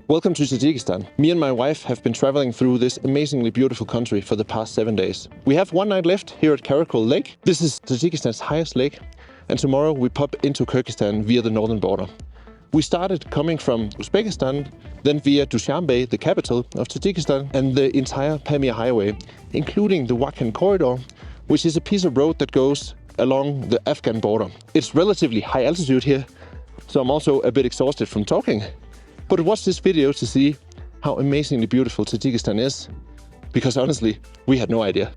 Welcome to Tajikistan. Me and my wife have been traveling through this amazingly beautiful country for the past 7 days. We have one night left here at Karakul Lake. This is Tajikistan's highest lake, and tomorrow we pop into Kyrgyzstan via the northern border. We started coming from Uzbekistan, then via Dushanbe, the capital of Tajikistan, and the entire Pamir Highway, including the Wakhan Corridor, which is a piece of road that goes along the Afghan border. It's relatively high altitude here, so I'm also a bit exhausted from talking. But watch this video to see how amazingly beautiful Tajikistan is, because honestly, we had no idea.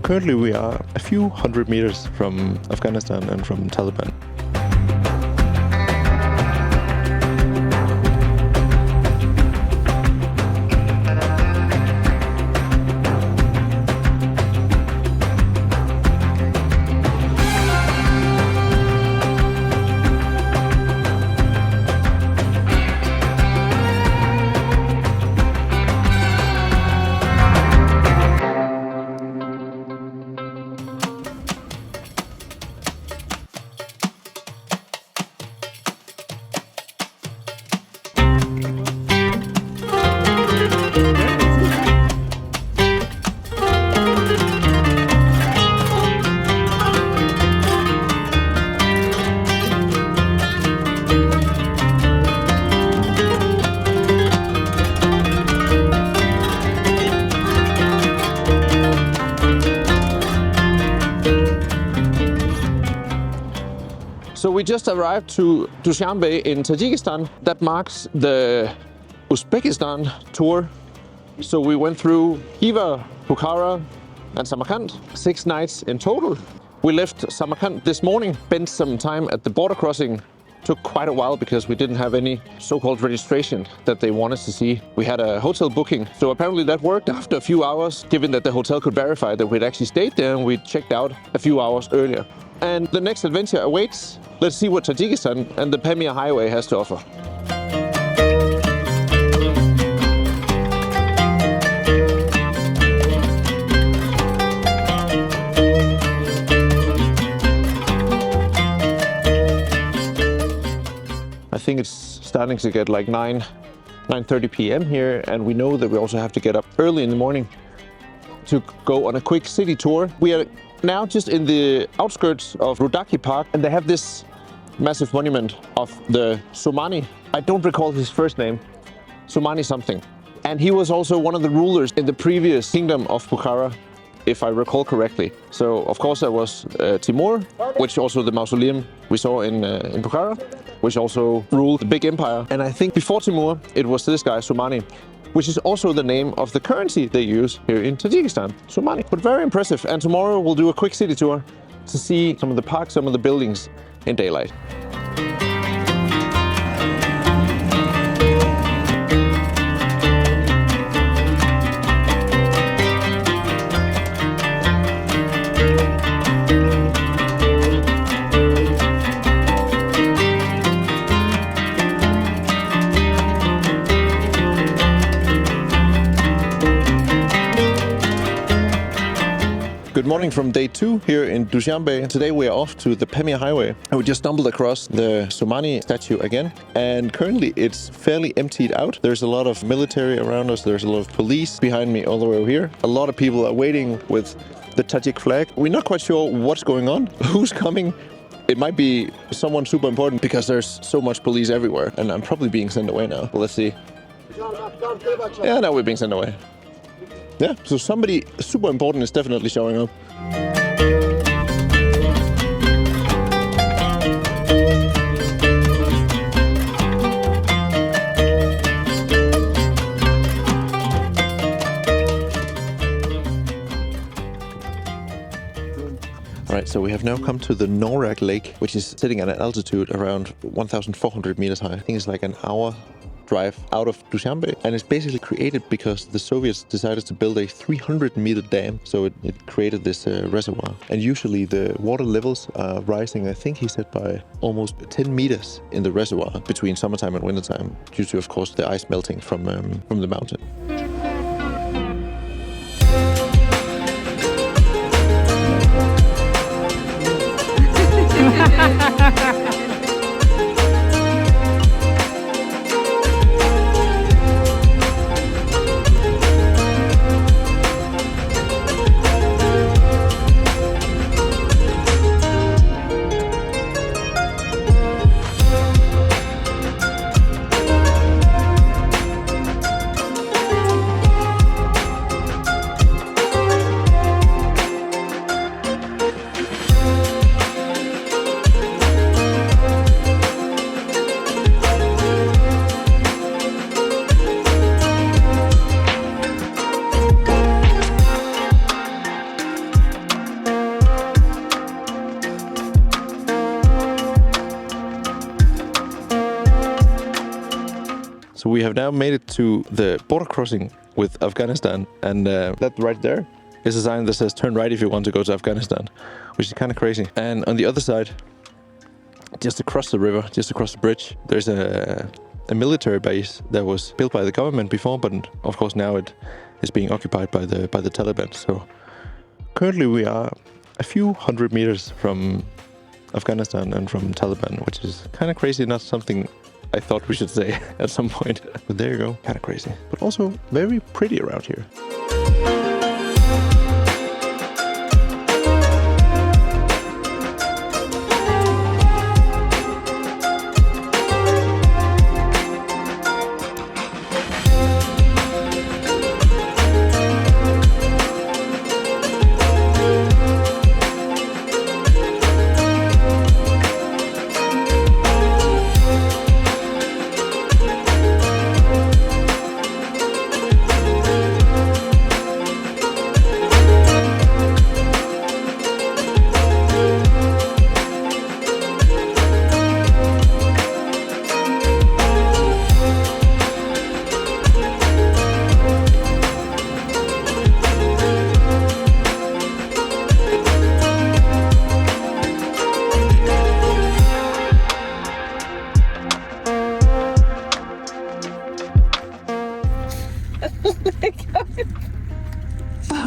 Currently, we are a few hundred meters from Afghanistan and from Taliban. So we just arrived to Dushanbe in Tajikistan. That marks the Uzbekistan tour. So we went through Khiva, Bukhara and Samarkand, 6 nights in total. We left Samarkand this morning, spent some time at the border crossing. Took quite a while because we didn't have any so-called registration that they wanted to see. We had a hotel booking, so apparently that worked after a few hours, given that the hotel could verify that we'd actually stayed there and we checked out a few hours earlier. And the next adventure awaits. Let's see what Tajikistan and the Pamir Highway has to offer. I think it's starting to get like 9:30 p.m. here, and we know that we also have to get up early in the morning to go on a quick city tour. We are now just in the outskirts of Roadtrip Park, and they have this massive monument of the Somani. I don't recall his first name, Somani something. And he was also one of the rulers in the previous kingdom of Bukhara, if I recall correctly. So of course there was Timur, which also the mausoleum we saw in Bukhara, which also ruled the big empire. And I think before Timur, it was this guy, Somani, which is also the name of the currency they use here in Tajikistan, Somani. But very impressive. And tomorrow we'll do a quick city tour to see some of the parks, some of the buildings in daylight. Good morning from day 2 here in Dushanbe. Today we are off to the Pamir Highway, and we just stumbled across the Somani statue again. And currently it's fairly emptied out. There's a lot of military around us. There's a lot of police behind me all the way over here. A lot of people are waiting with the Tajik flag. We're not quite sure what's going on, who's coming. It might be someone super important because there's so much police everywhere, and I'm probably being sent away now. But let's see. Yeah, now we're being sent away. Yeah, so somebody super important is definitely showing up. Alright, so we have now come to the Murghab Lake, which is sitting at an altitude around 1,400 meters high. I think it's like an hour drive out of Dushanbe, and it's basically created because the Soviets decided to build a 300-meter dam, so it created this reservoir. And usually the water levels are rising, I think he said, by almost 10 meters in the reservoir between summertime and wintertime, due to, of course, the ice melting from the mountain. So we have now made it to the border crossing with Afghanistan, and that right there is a sign that says turn right if you want to go to Afghanistan, which is kind of crazy. And on the other side, just across the river, just across the bridge, there's a military base that was built by the government before, but of course now it is being occupied by the Taliban. So currently we are a few hundred meters from Afghanistan and from Taliban, which is kind of crazy, not something I thought we should say at some point. But there you go, kind of crazy. But also very pretty around here.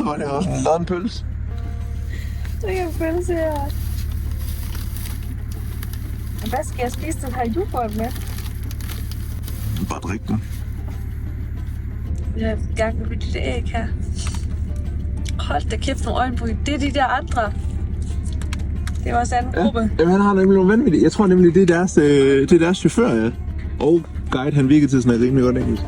Var det også en landpølse? Det er pølse her. Hvad skal jeg spise den her yoghurt med? Bare drik den. Jeg er i gang med de der æg her. Hold da kæft nogle øjenbryn. Det er de der andre. Det er vores anden gruppe. Jamen, han har nemlig nogle vanvittige. Jeg tror nemlig, det er deres chauffør, ja. Og guide, han virkede til sådan rimelig godt engelsk.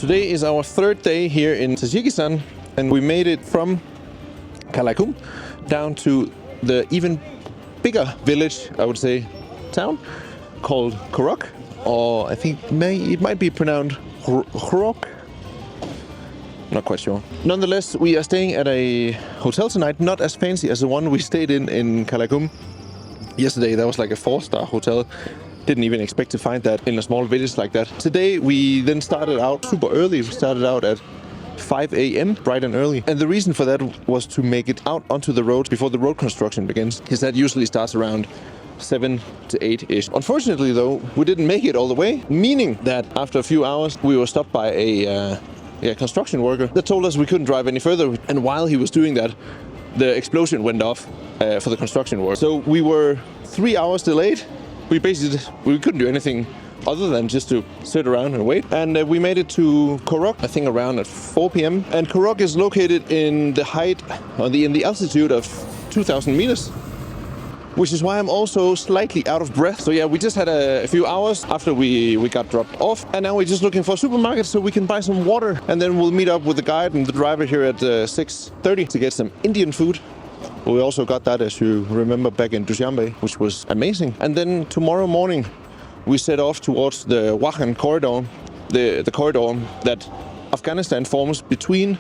Today is our third day here in Tajikistan, and we made it from Karakul down to the even bigger village, I would say, town called Khargush, or I think it might be pronounced Khargush. Not quite sure. Nonetheless, we are staying at a hotel tonight, not as fancy as the one we stayed in Karakul yesterday. That was like a 4-star hotel. Didn't even expect to find that in a small village like that. Today we then started out super early. We started out at 5 a.m. bright and early. And the reason for that was to make it out onto the road before the road construction begins, because that usually starts around 7 to 8-ish. Unfortunately though, we didn't make it all the way, meaning that after a few hours we were stopped by a construction worker that told us we couldn't drive any further. And while he was doing that, the explosion went off for the construction work. So we were 3 hours delayed. We couldn't do anything other than just to sit around and wait. And we made it to Khargush, I think around at 4 p.m. And Khargush is located in the height, in the altitude of 2,000 meters. which is why I'm also slightly out of breath. So yeah, we just had a few hours after we got dropped off, and now we're just looking for a supermarket so we can buy some water, and then we'll meet up with the guide and the driver here at 6:30 to get some Indian food. We also got that, as you remember, back in Dushanbe, which was amazing. And then tomorrow morning we set off towards the Wakhan Corridor, the corridor that Afghanistan forms between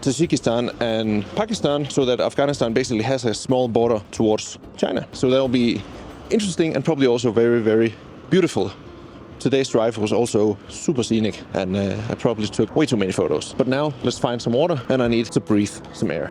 Tajikistan and Pakistan, so that Afghanistan basically has a small border towards China. So that'll be interesting and probably also very, very beautiful. Today's drive was also super scenic, and I probably took way too many photos. But now let's find some water, and I need to breathe some air.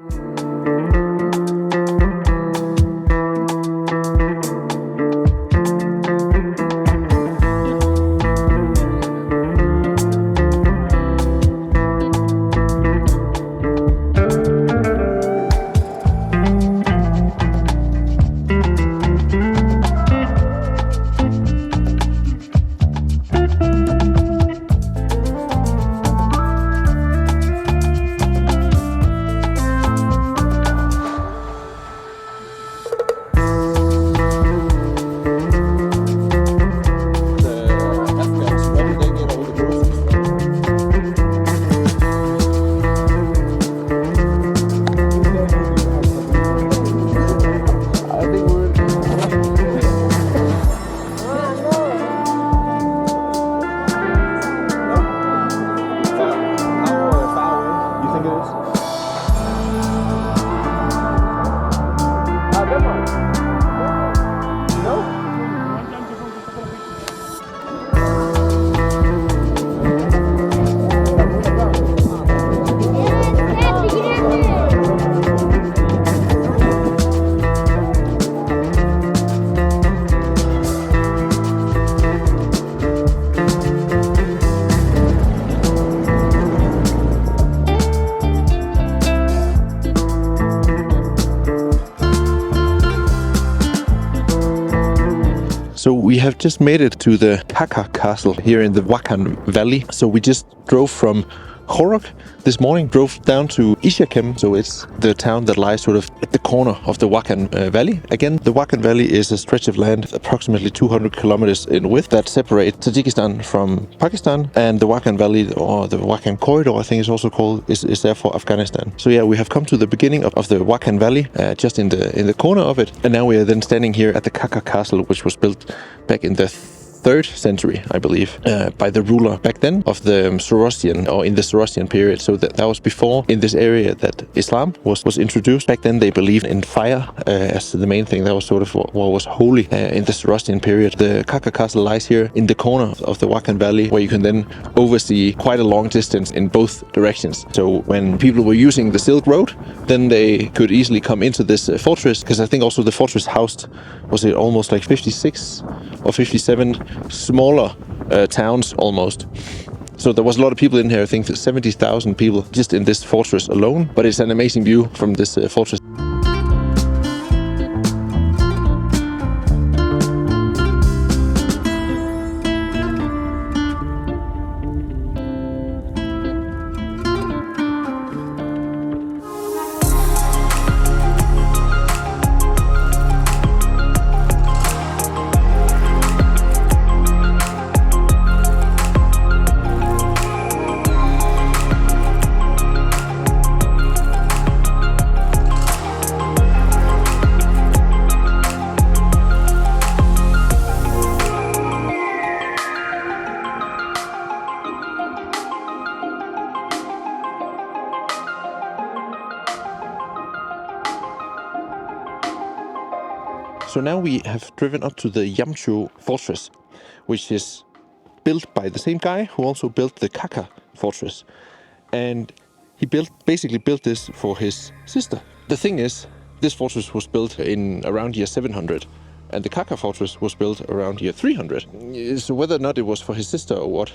So we have just made it to the Karakul Castle here in the Wakhan Valley. So we just drove from Khargush this morning, drove down to Ishakem. So it's the town that lies sort of at the corner of the Wakhan Valley. Again, the Wakhan Valley is a stretch of land approximately 200 kilometers in width that separates Tajikistan from Pakistan, and the Wakhan Valley, or the Wakhan Corridor, I think it's also called, is therefore Afghanistan. So yeah, we have come to the beginning of the Wakhan Valley, just in the corner of it, and now we are then standing here at the Karakul Castle, which was built back in the 3rd century, I believe, by the ruler back then of the Zoroastrian, or in the Zoroastrian period. So that was before in this area that Islam was introduced. Back then they believed in fire as the main thing. That was sort of what was holy in the Zoroastrian period. The Karakul Castle lies here in the corner of the Wakhan Valley, where you can then oversee quite a long distance in both directions. So when people were using the Silk Road, then they could easily come into this fortress, because I think also the fortress housed, was it almost like 56 or 57 smaller towns almost. So there was a lot of people in here. I think 70,000 people just in this fortress alone. But it's an amazing view from this fortress. So now we have driven up to the Yamchu fortress, which is built by the same guy who also built the Karakul fortress. And he basically built this for his sister. The thing is, this fortress was built in around year 700, and the Karakul fortress was built around year 300. So whether or not it was for his sister or what,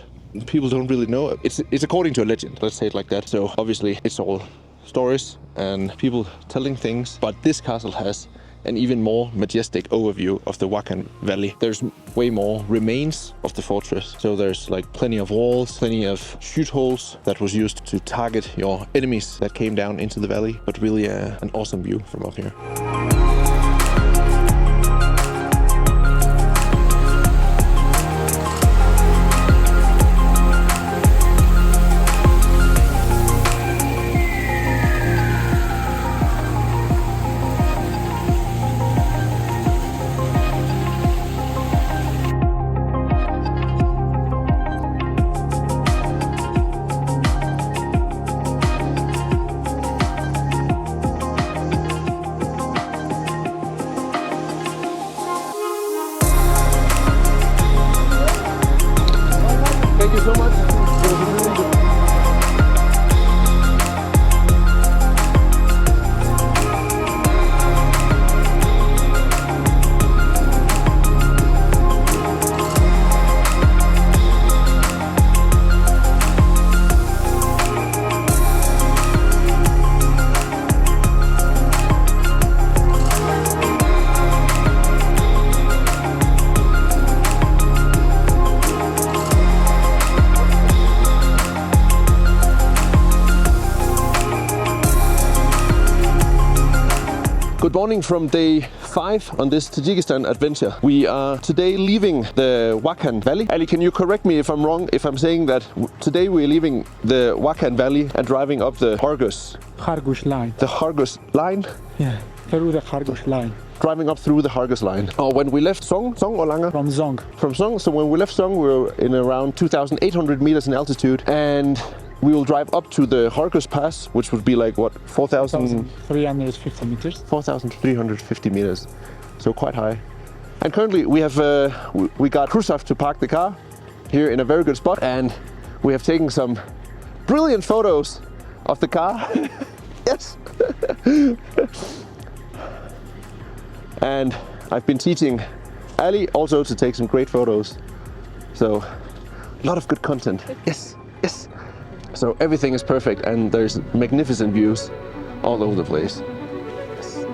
people don't really know. It's according to a legend, let's say it like that. So obviously it's all stories and people telling things, but this castle has an even more majestic overview of the Wakhan Valley. There's way more remains of the fortress. So there's like plenty of walls, plenty of shoot holes that was used to target your enemies that came down into the valley. But really an awesome view from up here. Good morning from day 5 on this Tajikistan adventure. We are today leaving the Wakhan Valley. Ali, can you correct me if I'm wrong if I'm saying that today we're leaving the Wakhan Valley and driving up the Khargush line. The Khargush line? Yeah, through the Khargush line. Driving up through the Khargush line. Oh, when we left Song or Langa? From Zong. From Song. So when we left Song, we were in around 2,800 meters in altitude, and we will drive up to the Khargush Pass, which would be like what, 4,350 meters. 4,350 meters. So quite high. And currently we have we got Khrushchev to park the car here in a very good spot, and we have taken some brilliant photos of the car. Yes. And I've been teaching Ali also to take some great photos. So a lot of good content. Yes, yes. So everything is perfect and there's magnificent views all over the place. Yes.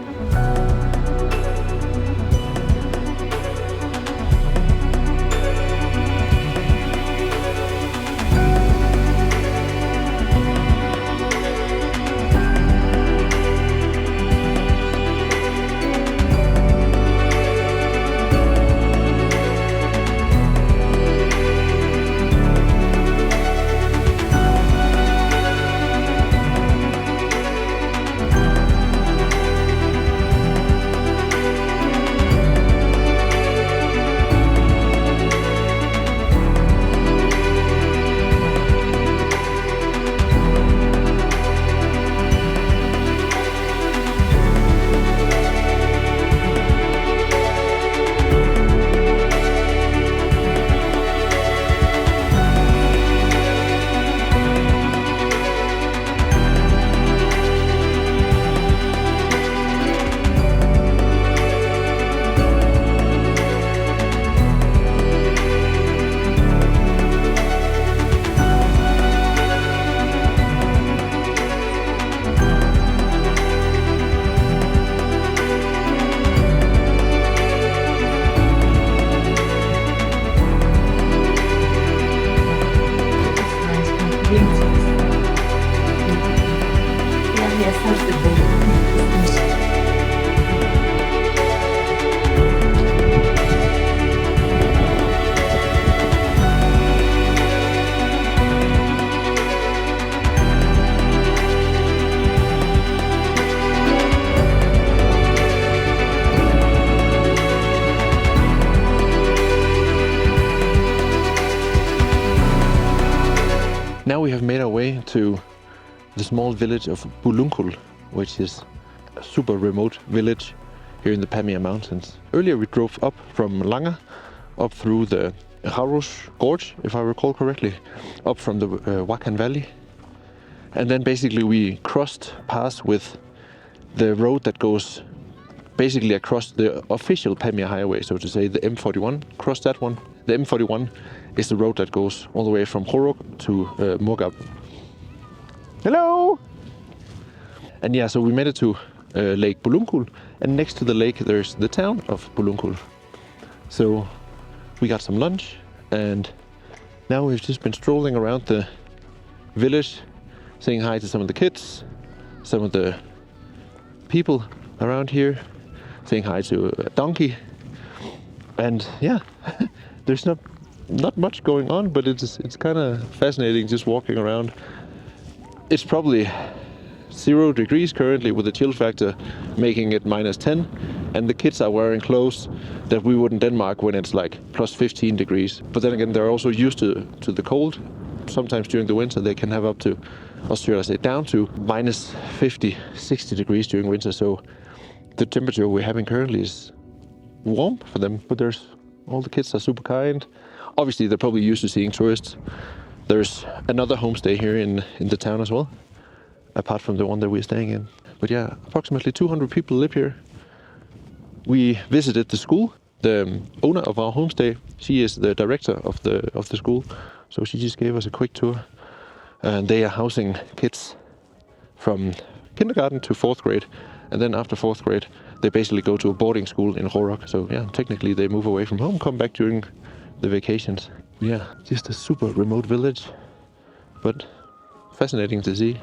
Now we have made our way to the small village of Bulunkul, which is a super remote village here in the Pamir Mountains. Earlier we drove up from Langa, up through the Khargush Gorge, if I recall correctly, up from the Wakhan Valley. And then basically we crossed paths with the road that goes basically across the official Pamir Highway, so to say, the M41, crossed that one. The M41 is the road that goes all the way from Khargush to Murghab. Hello! And yeah, so we made it to Lake Bulunkul, and next to the lake there's the town of Bulunkul. So we got some lunch, and now we've just been strolling around the village, saying hi to some of the kids, some of the people around here, saying hi to a donkey. And yeah, there's not much going on, but it's kind of fascinating just walking around. It's probably 0 degrees currently, with the chill factor making it -10, and the kids are wearing clothes that we would in Denmark when it's like +15 degrees. But then again, they're also used to the cold. Sometimes during the winter they can have up to, or should I say down to, -50, 60 degrees during winter. So the temperature we're having currently is warm for them, but all the kids are super kind. Obviously they're probably used to seeing tourists. There's another homestay here in the town as well, apart from the one that we're staying in. But yeah, approximately 200 people live here. We visited the school. The owner of our homestay, she is the director of the school, so she just gave us a quick tour. And they are housing kids from kindergarten to 4th grade, and then after 4th grade they basically go to a boarding school in Khargush. So yeah, technically they move away from home, come back during the vacations. Yeah, just a super remote village, but fascinating to see.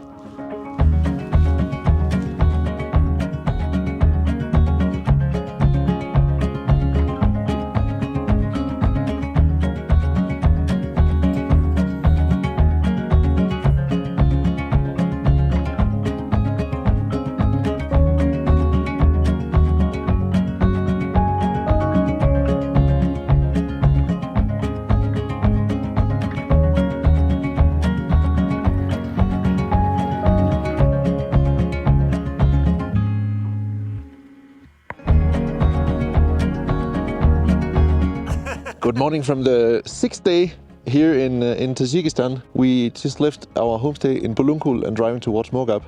Good morning from the 6th day here in Tajikistan. We just left our homestay in Bulunkul and driving towards Murghab,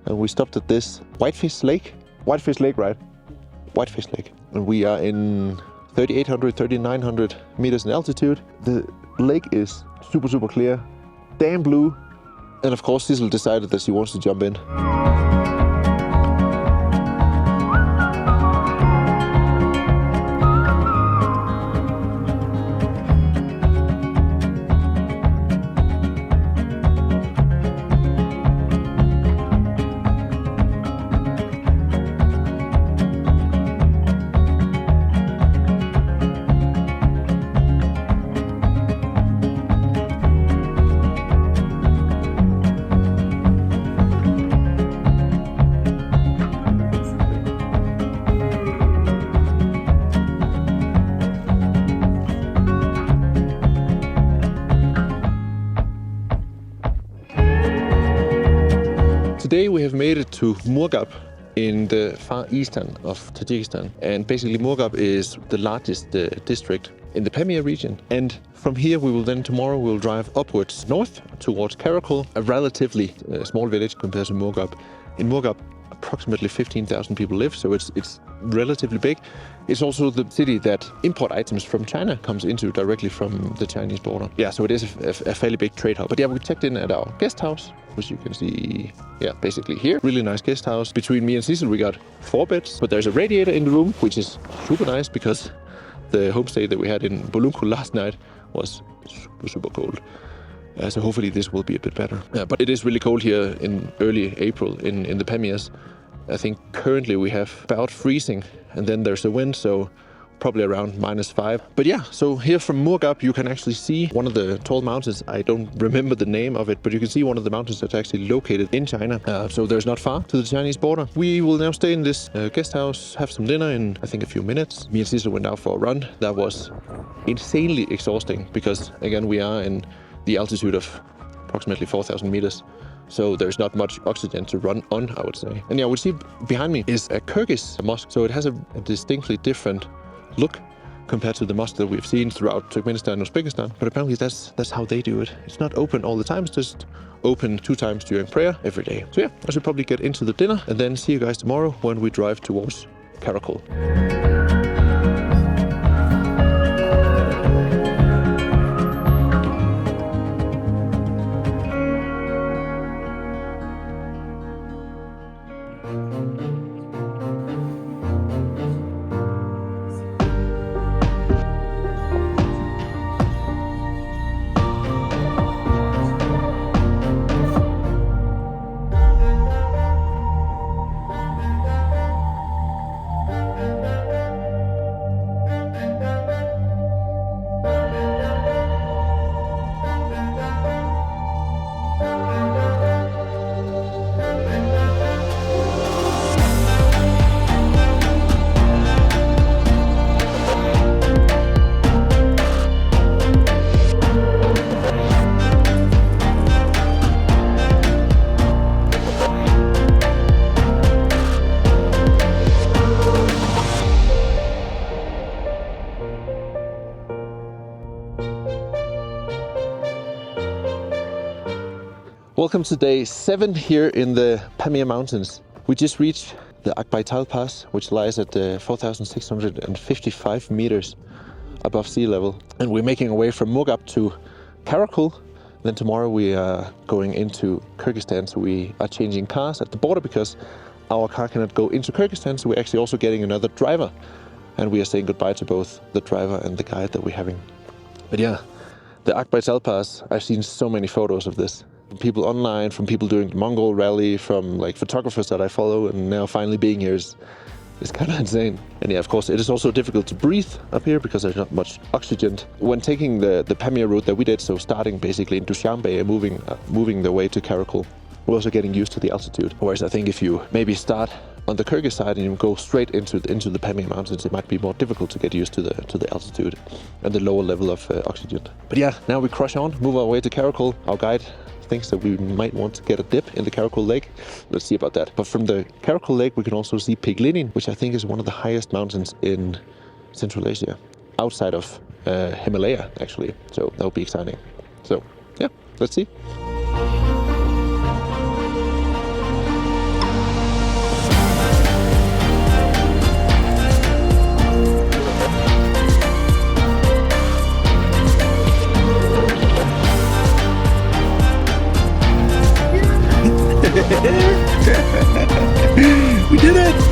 and we stopped at this Whitefish Lake. Whitefish Lake, right? Whitefish Lake. And we are in 3,800, 3,900 meters in altitude. The lake is super clear, damn blue, and of course Sissel decided that she wants to jump in. Today we have made it to Murghab in the far eastern of Tajikistan, and basically Murghab is the largest district in the Pamir region. And from here we will then tomorrow we'll drive upwards north towards Karakul, a relatively small village compared to Murghab. In Murghab approximately 15,000 people live, so it's relatively big. It's also the city that import items from China comes into directly from the Chinese border. Yeah, so it is a fairly big trade hub. But yeah, we checked in at our guest house, which you can see, yeah, basically here. Really nice guest house. Between me and Sissel, we got 4 beds, but there's a radiator in the room, which is super nice because the homestay that we had in Bulunkul last night was super cold. So hopefully this will be a bit better. Yeah, but it is really cold here in early April in the Pamirs. I think currently we have about freezing, and then there's a wind, so probably around -5. But yeah, so here from Murghab you can actually see one of the tall mountains. I don't remember the name of it, but you can see one of the mountains that's actually located in China. So there's not far to the Chinese border. We will now stay in this guest house, have some dinner in I think a few minutes. Me and Sissel went out for a run. That was insanely exhausting because again we are in the altitude of approximately 4,000 meters. So there's not much oxygen to run on, I would say. And yeah, what you see behind me is a Kyrgyz mosque. So it has a distinctly different look compared to the mosque that we've seen throughout Turkmenistan and Uzbekistan. But apparently that's how they do it. It's not open all the time, it's just open 2 times during prayer every day. So yeah, I should probably get into the dinner and then see you guys tomorrow when we drive towards Karakul. Welcome to day 7 here in the Pamir Mountains. We just reached the Akbaital Pass, which lies at 4,655 meters above sea level. And we're making our way from Murghab to Karakul. Then tomorrow we are going into Kyrgyzstan, so we are changing cars at the border because our car cannot go into Kyrgyzstan, so we're actually also getting another driver. And we are saying goodbye to both the driver and the guide that we're having. But yeah, the Akbaital Pass, I've seen so many photos of this. From people online, from people doing the Mongol rally, from like photographers that I follow, and now finally being here is kind of insane. And yeah, of course, it is also difficult to breathe up here because there's not much oxygen. When taking the Pamir route that we did, so starting basically in Dushanbe and moving the way to Karakul, we're also getting used to the altitude. Whereas I think if you maybe start on the Kyrgyz side and you go straight into the Pamir Mountains, it might be more difficult to get used to the altitude and the lower level of oxygen. But yeah, now we crush on, move our way to Karakul. Our guide thinks that we might want to get a dip in the Karakul Lake. Let's see about that. But from the Karakul Lake, we can also see Piglinin, which I think is one of the highest mountains in Central Asia, outside of Himalaya actually, so that will be exciting. So yeah, let's see. We did it!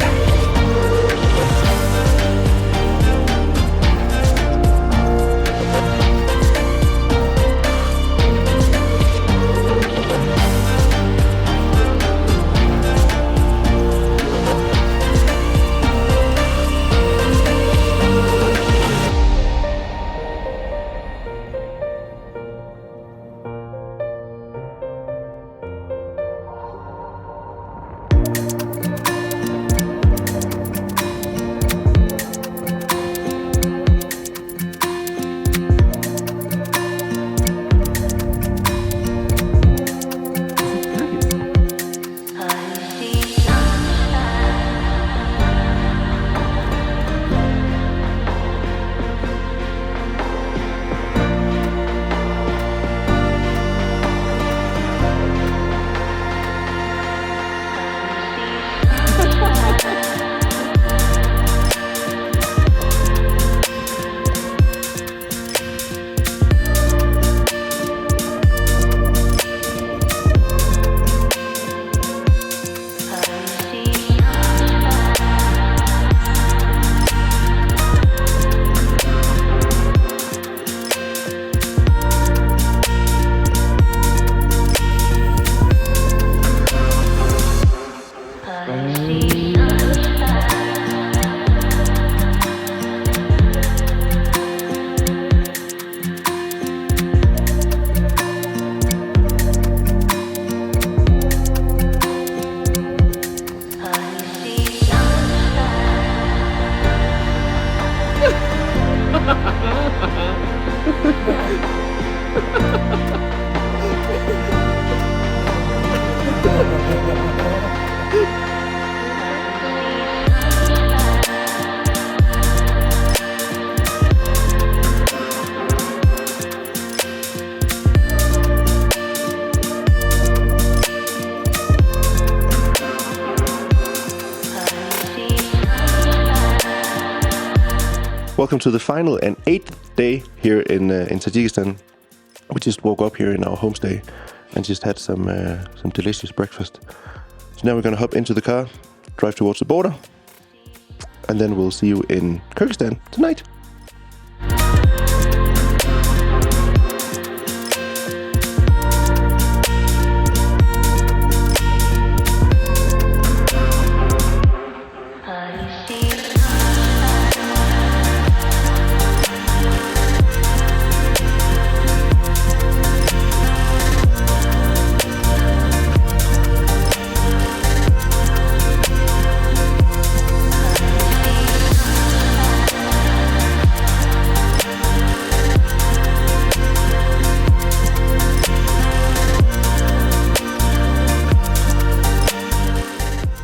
Welcome to the final and 8th day here in Tajikistan. We just woke up here in our homestay and just had some delicious breakfast. So now we're going to hop into the car, drive towards the border, and then we'll see you in Kyrgyzstan tonight.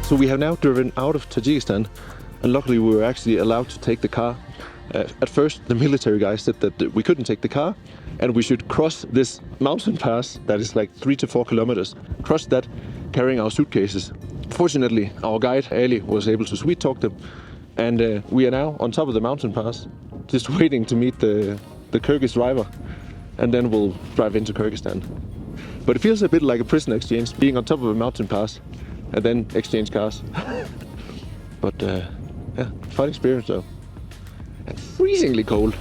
So we have now driven out of Tajikistan, and luckily we were actually allowed to take the car. At first the military guy said that we couldn't take the car and we should cross this mountain pass that is like 3 to 4 kilometers, cross that carrying our suitcases. Fortunately our guide Ali was able to sweet talk them, and we are now on top of the mountain pass just waiting to meet the Kyrgyz driver, and then we'll drive into Kyrgyzstan. But it feels a bit like a prison exchange, being on top of a mountain pass and then exchange cars. But yeah, fun experience though. And freezingly cold.